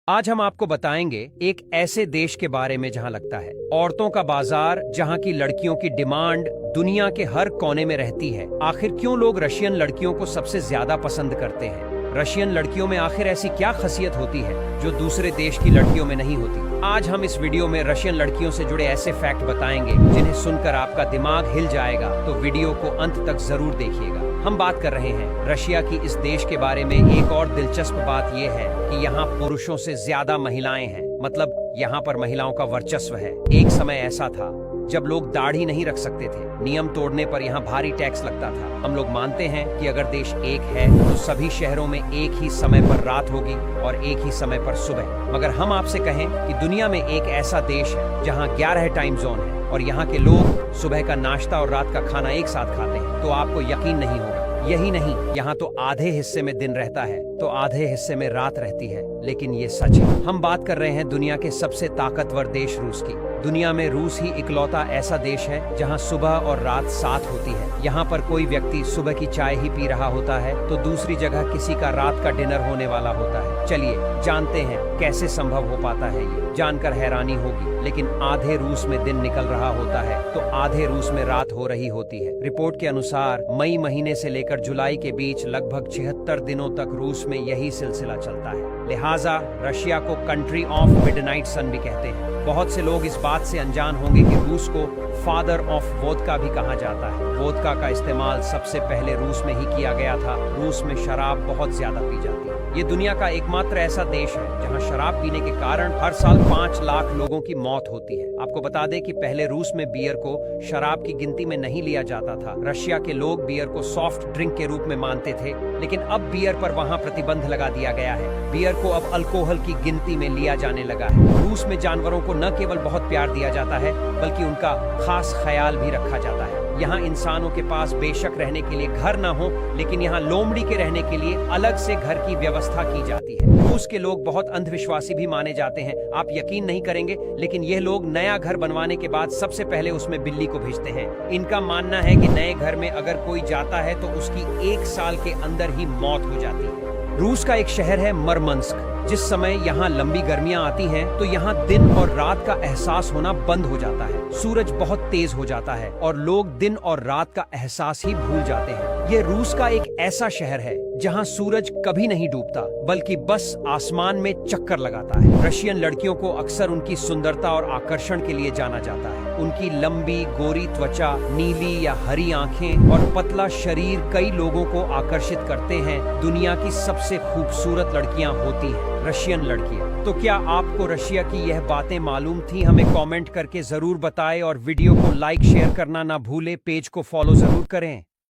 आज हम आपको बताएंगे एक ऐसे देश के बारे में जहां लगता है औरतों का बाजार, जहां की लड़कियों की डिमांड दुनिया के हर कोने में रहती है। आखिर क्यों लोग रशियन लड़कियों को सबसे ज्यादा पसंद करते हैं? रशियन लड़कियों में आखिर ऐसी क्या खासियत होती है जो दूसरे देश की लड़कियों में नहीं होती? आज हम इस वीडियो में रशियन लड़कियों से जुड़े ऐसे फैक्ट बताएंगे जिन्हें सुनकर आपका दिमाग हिल जाएगा, तो वीडियो को अंत तक जरूर देखिएगा। हम बात कर रहे हैं रशिया की इस देश के बारे में। एक और दिलचस्प बात यह है कि यहाँ पुरुषों से ज्यादा महिलाएं हैं, मतलब यहाँ पर महिलाओं का वर्चस्व है। एक समय ऐसा था जब लोग दाढ़ी नहीं रख सकते थे। नियम तोड़ने पर यहाँ भारी टैक्स लगता था। हम लोग मानते हैं कि अगर देश एक है तो सभी शहरों में एक ही समय पर रात होगी और एक ही समय पर सुबह। मगर हम आपसे कहें कि दुनिया में एक ऐसा देश है जहाँ 11 टाइम जोन है और यहाँ के लोग सुबह का नाश्ता और रात का खाना एक साथ खाते हैं, तो आपको यकीन नहीं होगा। यही नहीं, यहाँ तो आधे हिस्से में दिन रहता है तो आधे हिस्से में रात रहती है, लेकिन ये सच है। हम बात कर रहे हैं दुनिया के सबसे ताकतवर देश रूस की। दुनिया में रूस ही इकलौता ऐसा देश है जहाँ सुबह और रात साथ होती है। यहाँ पर कोई व्यक्ति सुबह की चाय ही पी रहा होता है तो दूसरी जगह किसी का रात का डिनर होने वाला होता है। चलिए जानते हैं कैसे संभव हो पाता है। ये जानकर हैरानी होगी, लेकिन आधे रूस में दिन निकल रहा होता है तो आधे रूस में रात हो रही होती है। रिपोर्ट के अनुसार मई महीने से लेकर जुलाई के बीच लगभग 76 दिनों तक रूस में यही सिलसिला चलता है। लिहाजा रशिया को कंट्री ऑफ मिडनाइट सन भी कहते हैं। बहुत से लोग इस बात से अनजान होंगे कि रूस को फादर ऑफ वोदका भी कहा जाता है। वोदका का इस्तेमाल सबसे पहले रूस में ही किया गया था। रूस में शराब बहुत ज्यादा पी जाती है। ये दुनिया का एकमात्र ऐसा देश है जहां शराब पीने के कारण हर साल 5 लाख लोगों की मौत होती है। आपको बता दें कि पहले रूस में बियर को शराब की गिनती में नहीं लिया जाता था। रशिया के लोग बियर को सॉफ्ट ड्रिंक के रूप में मानते थे, लेकिन अब बियर पर वहां प्रतिबंध लगा दिया गया है। बियर को अब अल्कोहल की गिनती में लिया जाने लगा है। रूस में जानवरों को न केवल बहुत प्यार दिया जाता है बल्कि उनका खास ख्याल भी रखा जाता है। यहाँ इंसानों के पास बेशक रहने के लिए घर न हो, लेकिन यहाँ लोमड़ी के रहने के लिए अलग से घर की व्यवस्था की जाती है। रूस के लोग बहुत अंधविश्वासी भी माने जाते हैं। आप यकीन नहीं करेंगे, लेकिन यह लोग नया घर बनवाने के बाद सबसे पहले उसमें बिल्ली को भेजते हैं। इनका मानना है कि नए घर में अगर कोई जाता है तो उसकी 1 साल के अंदर ही मौत हो जाती है। रूस का एक शहर है मरमंस्क। जिस समय यहाँ लंबी गर्मियां आती हैं तो यहाँ दिन और रात का एहसास होना बंद हो जाता है। सूरज बहुत तेज हो जाता है और लोग दिन और रात का एहसास ही भूल जाते हैं। ये रूस का एक ऐसा शहर है जहाँ सूरज कभी नहीं डूबता बल्कि बस आसमान में चक्कर लगाता है। रशियन लड़कियों को अक्सर उनकी सुंदरता और आकर्षण के लिए जाना जाता है। उनकी लंबी गोरी त्वचा, नीली या हरी आंखें और पतला शरीर कई लोगों को आकर्षित करते हैं। दुनिया की सबसे खूबसूरत लड़कियां होती हैं रशियन लड़कियां। तो क्या आपको रशिया की यह बातें मालूम थी? हमें कमेंट करके जरूर बताएं और वीडियो को लाइक शेयर करना ना भूले। पेज को फॉलो जरूर करें।